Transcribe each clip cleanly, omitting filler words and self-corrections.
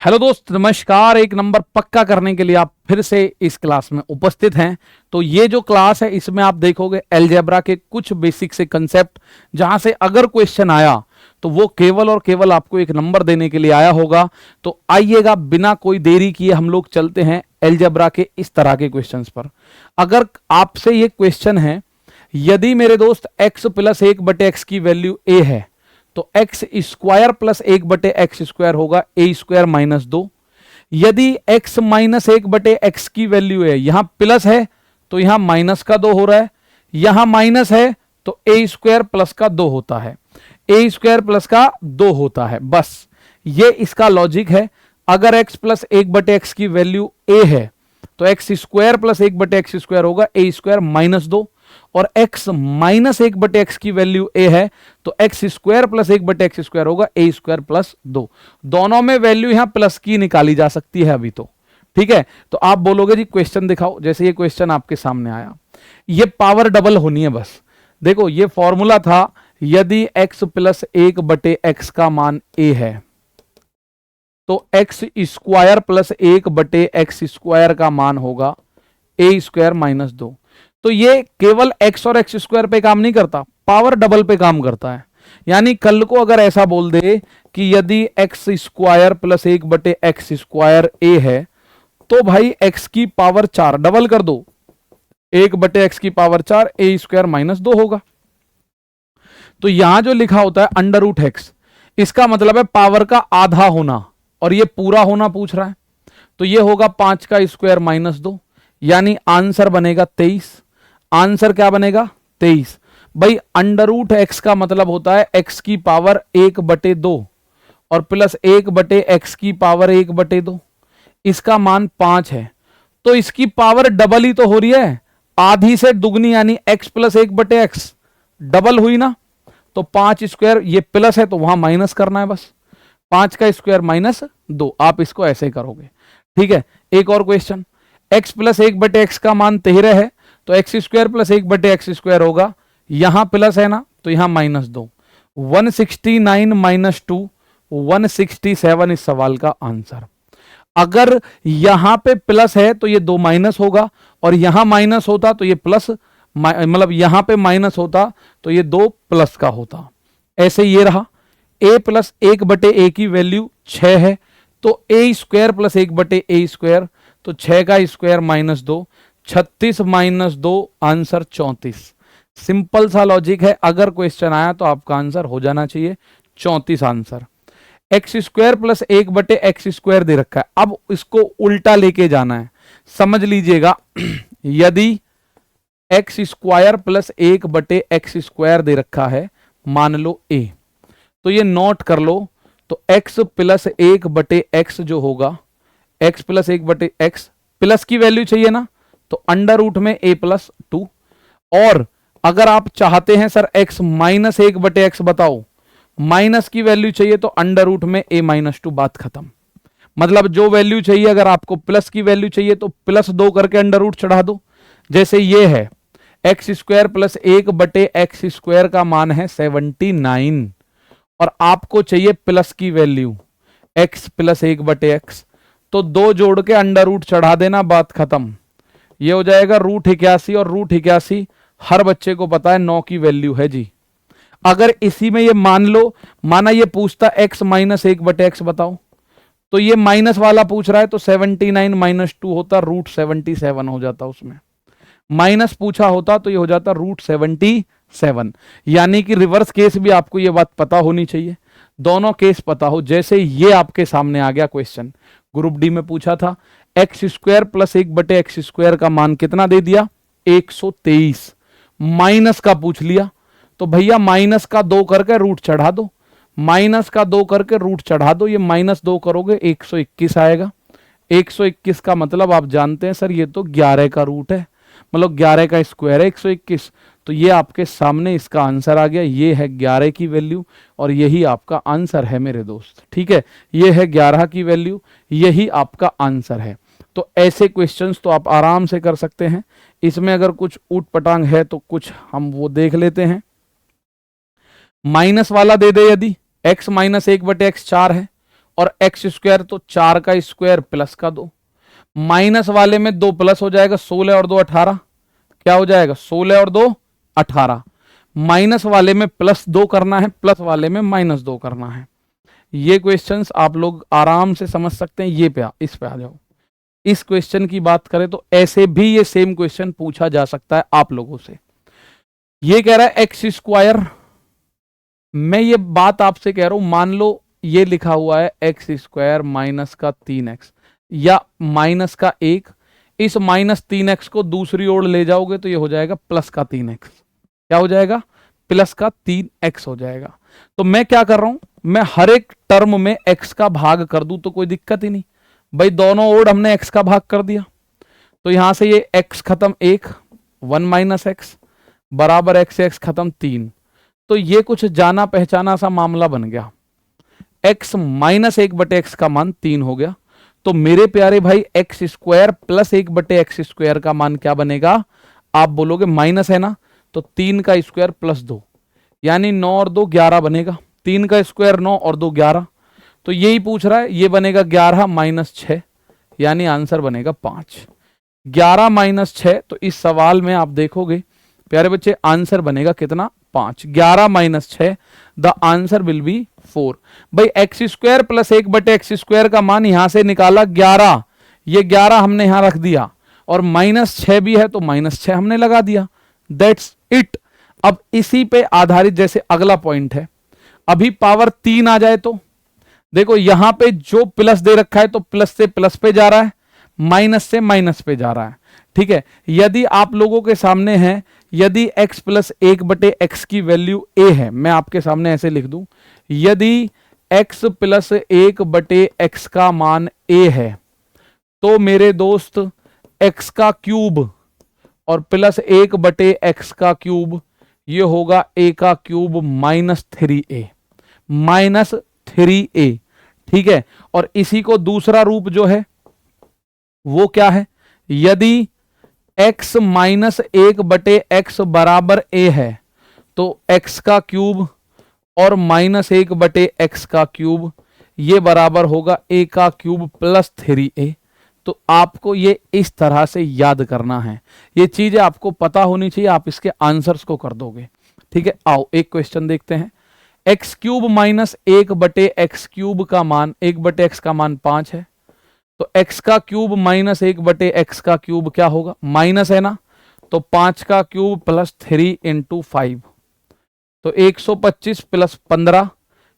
Hello दोस्त, नमस्कार। एक नंबर पक्का करने के लिए आप फिर से इस क्लास में उपस्थित हैं। तो ये जो क्लास है इसमें आप देखोगे अलजेब्रा के कुछ बेसिक से कंसेप्ट, जहां से अगर क्वेश्चन आया तो वो केवल और केवल आपको एक नंबर देने के लिए आया होगा। तो आइएगा, बिना कोई देरी किए हम लोग चलते हैं अलजेब्रा के इस तरह के क्वेश्चंस पर। अगर आपसे ये क्वेश्चन है, यदि मेरे दोस्त x प्लस 1/x की वैल्यू a है तो x square plus 1/x square होगा a स्क्वायर माइनस 2। यदि x माइनस 1/x की वैल्यू है, यहां प्लस है तो यहां माइनस का 2 हो रहा है, यहां माइनस है तो a स्क्वायर प्लस का 2 होता है, a स्क्वायर प्लस का 2 होता है। बस ये इसका लॉजिक है। अगर x प्लस 1/x की वैल्यू a है तो x square plus 1/x square होगा a स्क्वायर माइनस 2, और x माइनस 1/x की वैल्यू a है तो x square plus 1/x square होगा a स्क्वायर प्लस 2। दोनों में वैल्यू यहां प्लस की निकाली जा सकती है अभी तो, ठीक है। तो आप बोलोगे जी क्वेश्चन दिखाओ। जैसे ये क्वेश्चन आपके सामने आया, ये पावर डबल होनी है। बस देखो, ये फॉर्मूला था, यदि x प्लस 1/x का मान a है तो x square plus 1/x square का मान होगा a स्क्वायर माइनस 2। तो ये केवल x और x स्क्वायर पे काम नहीं करता, पावर डबल पे काम करता है। यानी कल को अगर ऐसा बोल दे कि यदि x square plus 1/x square a है तो भाई x की पावर 4 डबल कर दो, 1/x की पावर 4 a स्क्वायर माइनस 2 होगा। तो यहां जो लिखा होता है अंडर रूट एक्स, इसका मतलब है पावर का आधा होना, और ये पूरा होना पूछ रहा है। तो ये होगा 5 का स्क्वायर माइनस 2, यानी आंसर बनेगा 23। आंसर क्या बनेगा? 23। भाई अंडर रूट एक्स का मतलब होता है एक्स की पावर 1/2 और प्लस 1/x की पावर 1/2, इसका मान 5 है। तो इसकी पावर डबल ही तो हो रही है, आधी से दुगनी, यानी x प्लस 1/x डबल हुई ना। तो 5 स्क्वायर, ये प्लस है तो वहां माइनस करना है बस, 5 का स्क्वायर माइनस 2। आप इसको ऐसे करोगे, ठीक है। एक और क्वेश्चन, x प्लस 1/x का मान 13 है तो x square plus 1/x square होगा, यहां प्लस है ना तो यहां माइनस 2। 169 माइनस 2 167 इस सवाल का आंसर। अगर यहां पे प्लस है तो ये 2 माइनस होगा, और यहां माइनस होता तो ये प्लस, मतलब यहां पे माइनस होता तो ये 2 प्लस का होता। ऐसे ये रहा, a प्लस 1/a की वैल्यू 6 है तो a square plus 1/a square, तो 6 का square minus 2, 36 minus 2 answer 34। Simple सा लॉजिक है, अगर क्वेश्चन आया तो आपका आंसर हो जाना चाहिए 34 answer. X square plus 1/x square दे रखा है, अब इसको उल्टा लेके जाना है। समझ लीजिएगा, यदि x square plus 1/x square दे रखा है, मान लो a, तो ये नोट कर लो। तो x प्लस 1/x जो होगा, x प्लस 1/x, प्लस की वैल्यू चाहिए ना तो अंडर रूट में a प्लस 2, और अगर आप चाहते हैं सर x माइनस 1/x बताओ, माइनस की वैल्यू चाहिए तो अंडर रूट में a माइनस 2, बात खत्म। मतलब जो वैल्यू चाहिए, अगर आपको प्लस की वैल्यू चाहिए तो प्लस 2 करके अंडर रूट चढ़ा दो। जैसे ये है x square plus 1/x square का मान है 79, और आपको चाहिए प्लस की वैल्यू x प्लस 1/x, तो 2 जोड़ के अंडर रूट चढ़ा देना, बात खत्म। ये हो जाएगा √81, और √81 हर बच्चे को पता है 9 की वैल्यू है जी। अगर इसी में ये मान लो, माना ये पूछता x माइनस 1/x बताओ, तो ये माइनस वाला पूछ रहा है तो 79 माइनस 2 होता √77 हो जाता, उसमें माइनस पूछा होता तो ये हो जाता √77। यानी कि रिवर्स केस भी आपको ये बात पता होनी चाहिए, दोनों केस पता हो। जैसे ये आपके सामने आ गया क्वेश्चन, ग्रुप डी में पूछा था, x square plus 1/x square का मान कितना दे दिया? 123। माइनस का पूछ लिया तो भैया माइनस का 2 करके रूट चढ़ा दो, माइनस का 2 करके रूट चढ़ा दो। ये माइनस 2 करोगे 121 आएगा। 121 का मतलब आप जानते हैं सर, ये तो 11 का रूट है, मतलब 11 का स्क्वायर है 121। तो ये आपके सामने इसका आंसर आ गया, ये है 11 की वैल्यू, और यही आपका आंसर है मेरे दोस्त, ठीक है। ये है 11 की वैल्यू, यही आपका आंसर है। तो ऐसे क्वेश्चंस तो आप आराम से कर सकते हैं। इसमें अगर कुछ ऊट पटांग है तो कुछ हम वो देख लेते हैं। माइनस वाला दे दे, यदि x माइनस 1/x 4 है और एक्स स्क्वायर तो 4 का स्क्वायर प्लस का 2, माइनस वाले में 2 प्लस हो जाएगा, 16 और 2 18, क्या हो जाएगा 16 और 2 18, माइनस वाले में प्लस 2 करना है, प्लस वाले में माइनस 2 करना है। ये क्वेश्चंस आप लोग आराम से समझ सकते हैं। इस पे आ जाओ। इस क्वेश्चन की बात करें तो ऐसे भी ये सेम क्वेश्चन पूछा जा सकता है आप लोगों से। ये कह रहा है एक्स स्क्वायर, मैं ये बात आपसे कह रहा हूं, मान लो ये लिखा हुआ है एक्स स्क्वायर माइनस का 3x या माइनस का 1, इस माइनस 3x को दूसरी ओर ले जाओगे तो ये हो जाएगा प्लस का 3x। क्या हो जाएगा? प्लस का 3x हो जाएगा। तो मैं क्या कर रहा हूं, मैं हर एक टर्म में x का भाग कर दूं तो कोई दिक्कत ही नहीं भाई, दोनों ओर हमने x का भाग कर दिया। तो यहां से ये x खत्म 1 माइनस एक्स बराबर x से x खत्म 3। तो ये कुछ जाना पहचाना सा मामला बन गया। x माइनस 1/x का मान 3 हो गया। तो मेरे प्यारे भाई x square plus 1/x square का मान क्या बनेगा? आप बोलोगे माइनस है ना, तो 3 का स्क्वायर प्लस 2 यानी 9 और 2 11 बनेगा। 3 का स्क्वायर 9 और 2 11, तो यही पूछ रहा है। ये बनेगा 11 माइनस 6 यानी आंसर बनेगा 5। 11 माइनस 6, तो इस सवाल में आप देखोगे प्यारे बच्चे आंसर बनेगा कितना? 5। 11 minus 6, the answer will be 4। भाई x square plus 1/x square का मान यहां से निकाला 11, ये 11 हमने यहां रख दिया और माइनस 6 भी है तो माइनस 6 हमने लगा दिया। That's it. अब इसी पे आधारित जैसे अगला पॉइंट है, अभी पावर 3 आ जाए तो देखो यहां पे जो प्लस दे रखा है तो प्लस से प्लस पे जा रहा है, माइनस से माइनस पे जा रहा है। ठीक है, यदि आप लोगों के सामने है, यदि x प्लस 1/x की वैल्यू a है, मैं आपके सामने ऐसे लिख दूं, यदि x प्लस 1/x का मान a है तो मेरे दोस्त x का क्यूब और प्लस 1/x का क्यूब ये होगा a का cube minus 3a, minus 3a। ठीक है, और इसी को दूसरा रूप जो है वो क्या है? यदि x माइनस 1/x बराबर a है तो x का क्यूब और माइनस 1/x का क्यूब ये बराबर होगा a का क्यूब प्लस 3a। तो आपको ये इस तरह से याद करना है, ये चीजें आपको पता होनी चाहिए, आप इसके आंसर्स को कर दोगे। ठीक है, आओ एक क्वेश्चन देखते हैं। X cube minus 1/x cube का मान 1/x का मान 5 है, तो x का क्यूब माइनस 1/x का क्यूब क्या होगा? माइनस है ना, तो 5 का क्यूब प्लस 3 इंटू 5, तो 125 प्लस 15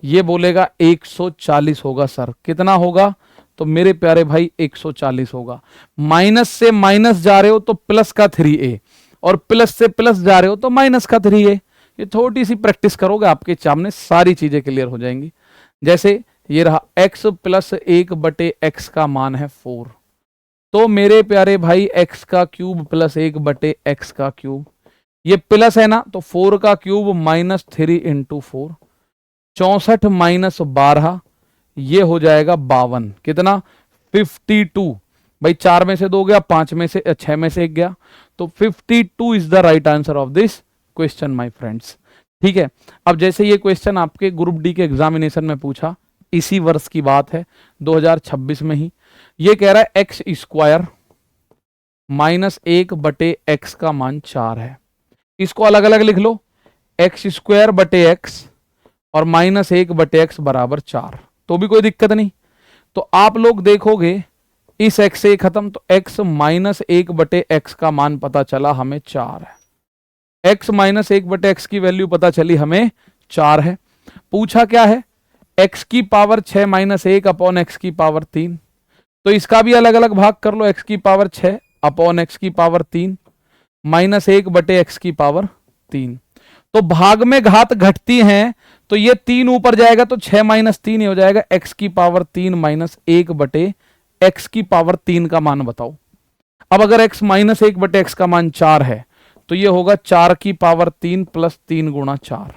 ये बोलेगा 140 होगा। सर कितना होगा? तो मेरे प्यारे भाई 140 होगा। माइनस से माइनस जा रहे हो तो प्लस का 3a और प्लस से प्लस जा रहे हो तो माइनस का 3a। ये थोड़ी सी प्रैक्टिस करोगे आपके सामने सारी चीजें क्लियर हो जाएंगी। जैसे ये रहा x प्लस 1/x का मान है 4, तो मेरे प्यारे भाई x का क्यूब प्लस 1/x का क्यूब ये प्लस है ना, तो 4 का क्यूब माइनस 3 इंटू 4, 64 माइनस 12 ये हो जाएगा 52। कितना? 52। भाई 4 में से 2 गया, 5 में से 6 में से 1 गया, तो 52 is the right answer of this question my friends. ठीक है, अब जैसे ये क्वेश्चन आपके ग्रुप डी के एग्जामिनेशन में पूछा, इसी वर्ष की बात है 2026 में ही, ये कह रहा है एक्स स्क्वायर माइनस 1/x का मान 4 है। इसको अलग अलग लिख लो, एक्स स्क्वायर बटे एक्स और माइनस 1/x बराबर 4, तो भी कोई दिक्कत नहीं। तो आप लोग देखोगे इस x से खत्म, तो x माइनस 1/x का मान पता चला हमें 4 है। x माइनस 1/x की वैल्यू पता चली हमें 4 है। पूछा क्या है? x की पावर 6 माइनस 1 अपॉन x की पावर 3, तो इसका भी अलग अलग भाग कर लो। x की पावर 6 अपॉन x की पावर 3 माइनस 1/x की पावर 3, तो भाग में घात घटती हैं तो ये 3 ऊपर जाएगा तो 6 माइनस 3 हो जाएगा। x की पावर 3 माइनस 1/x की पावर 3 का मान बताओ। अब अगर x माइनस 1/x का मान 4 है तो ये होगा 4 की पावर 3 प्लस 3 गुणा 4,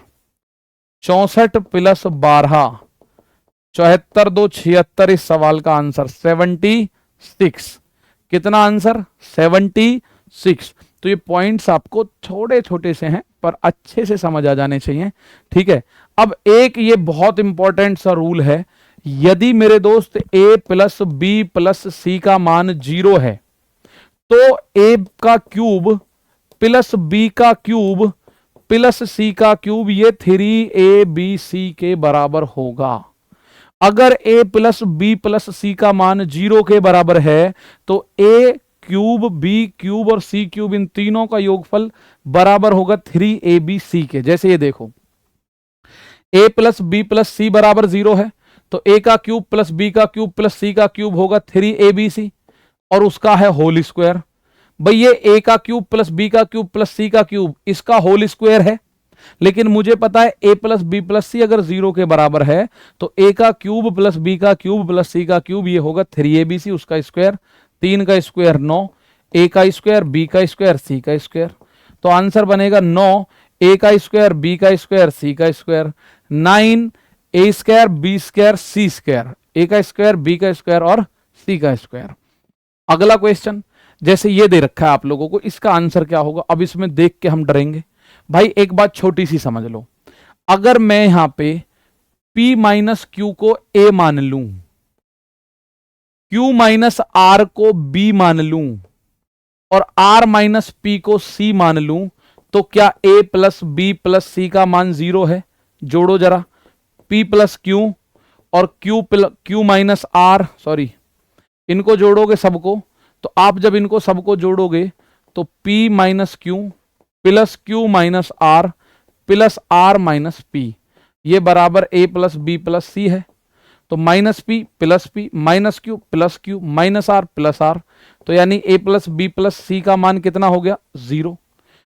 64 प्लस 12, 74 2 76। इस सवाल का आंसर 76। कितना आंसर? 76। तो ये पॉइंट्स आपको छोटे छोटे से हैं पर अच्छे से समझ आ जाने चाहिए। ठीक है, अब एक ये बहुत इंपॉर्टेंट सा रूल है, यदि मेरे दोस्त a plus B plus C का मान 0 है तो a का क्यूब प्लस b का क्यूब प्लस c का क्यूब ये 3abc के बराबर होगा। अगर a plus B plus C का मान 0 के बराबर है तो a क्यूब बी क्यूब और सी क्यूब इन तीनों का योगफल बराबर होगा 3abc के। जैसे ये देखो a प्लस बी प्लस सी बराबर 0 है तो a का क्यूब प्लस बी का क्यूब प्लस सी का क्यूब होगा 3abc और उसका है होल स्क्वायर। भाई ये a का क्यूब प्लस बी का क्यूब प्लस सी का क्यूब इसका होल स्क्वायर है, लेकिन मुझे पता है a plus B plus C अगर 0 के बराबर है तो a का क्यूब प्लस बी का क्यूब प्लस सी का क्यूब ये होगा 3abc, उसका स्क्वायर 3 का स्क्वायर 9, a का स्क्वायर बी का स्क्वायर सी का स्क्वायर। तो आंसर बनेगा 9 a का स्क्वायर बी का स्क्वायर सी का square, 9 a square B square C square, a का स्क्वायर बी का स्क्वायर और सी का स्क्वायर। अगला क्वेश्चन जैसे ये दे रखा है आप लोगों को, इसका आंसर क्या होगा? अब इसमें देख के हम डरेंगे। भाई एक बात छोटी सी समझ लो, अगर मैं यहां पे p माइनस क्यू को a मान लूं, q माइनस r को b मान लूं और r माइनस p को c मान लूं तो क्या a plus B plus C का मान 0 है? जोड़ो जरा, p प्लस क्यू और q माइनस r, सॉरी इनको जोड़ोगे सबको, तो आप जब इनको सबको जोड़ोगे तो p minus Q plus Q minus R plus R minus P ये बराबर a plus B plus C है। तो minus P minus Q minus R plus R, तो यानी a plus B plus C का मान कितना हो गया? 0।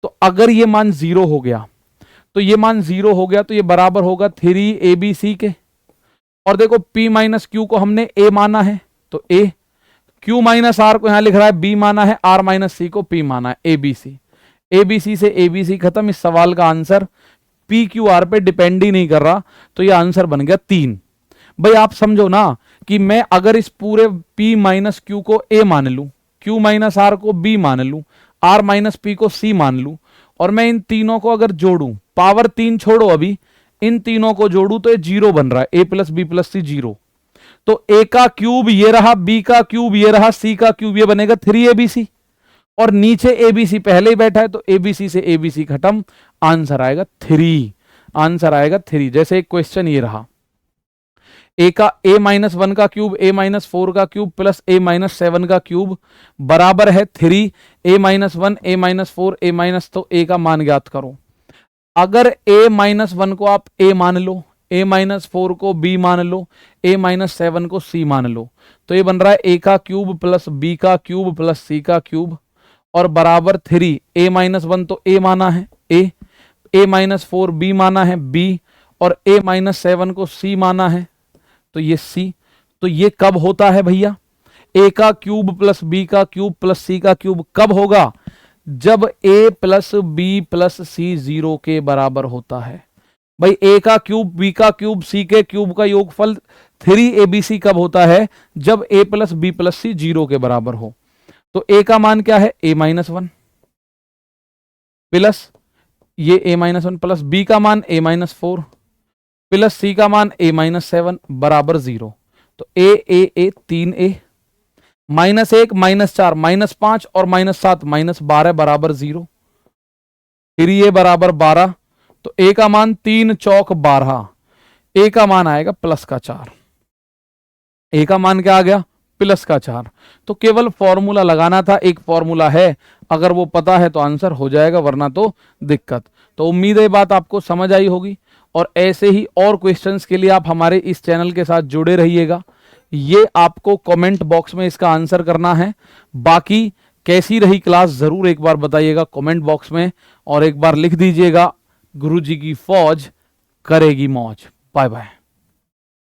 तो अगर ये मान 0 हो गया तो ये मान 0 हो गया तो ये बराबर होगा 3abc के। और देखो p माइनस क्यू को हमने a माना है तो a, q माइनस आर को यहां लिख रहा है b माना है, r माइनस सी को p माना है, abc। abc से abc खत्म। इस सवाल का आंसर p q r पे डिपेंड ही नहीं कर रहा, तो ये आंसर बन गया 3। भाई आप समझो ना कि मैं अगर इस पूरे p माइनस क्यू को a मान लूं, q माइनस r को b मान लूं, r माइनस p को c मान लूं और मैं इन तीनों को अगर जोड़ूं, पावर 3 छोड़ो, अभी इन तीनों को जोड़ूं तो ये 0 बन रहा है, a प्लस बी प्लस सी 0। तो a का क्यूब ये रहा, b का क्यूब ये रहा, c का क्यूब ये बनेगा 3abc और नीचे abc पहले ही बैठा है तो abc से abc खत्म, आंसर आएगा 3। आंसर आएगा 3। जैसे एक क्वेश्चन ये रहा, a का a माइनस 1 का क्यूब a माइनस 4 का क्यूब प्लस a माइनस 7 का क्यूब बराबर है 3, a minus 1 a minus 4 a minus, तो a का मान ज्ञात करो। अगर a माइनस 1 को आप a मान लो, a माइनस 4 को b मान लो, a माइनस 7 को c मान लो, तो ये बन रहा है a का क्यूब प्लस b का क्यूब प्लस c का क्यूब और बराबर 3। a माइनस 1 तो a माना है a माइनस 4 b माना है b और a माइनस 7 को c माना है तो ये c। तो ये कब होता है भैया? a का क्यूब प्लस b का क्यूब प्लस c का क्यूब कब होगा? जब a प्लस बी प्लस सी 0 के बराबर होता है। भाई a का क्यूब b का क्यूब c के क्यूब का योगफल 3abc कब होता है? जब a प्लस बी प्लस सी 0 के बराबर हो। तो a का मान क्या है? a माइनस 1 प्लस ये a माइनस 1 प्लस b का मान a माइनस 4 प्लस c का मान a माइनस 7 बराबर 0। तो a 3a minus 1 minus 4 minus 5 और माइनस 7 माइनस 12 बराबर 0। फिर ये बराबर 12, तो a का मान 3 चौक 12, a का मान आएगा प्लस का 4। a का मान क्या आ गया? प्लस का 4। तो केवल फॉर्मूला लगाना था, एक फॉर्मूला है, अगर वो पता है तो आंसर हो जाएगा, वरना तो दिक्कत। तो उम्मीद है बात आपको समझ आई होगी और ऐसे ही और क्वेश्चंस के लिए आप हमारे इस चैनल के साथ जुड़े रहिएगा। ये आपको कमेंट बॉक्स में इसका आंसर करना है। बाकी कैसी रही क्लास जरूर एक बार बताइएगा कमेंट बॉक्स में और एक बार लिख दीजिएगा, गुरुजी की फौज करेगी मौज। Bye bye.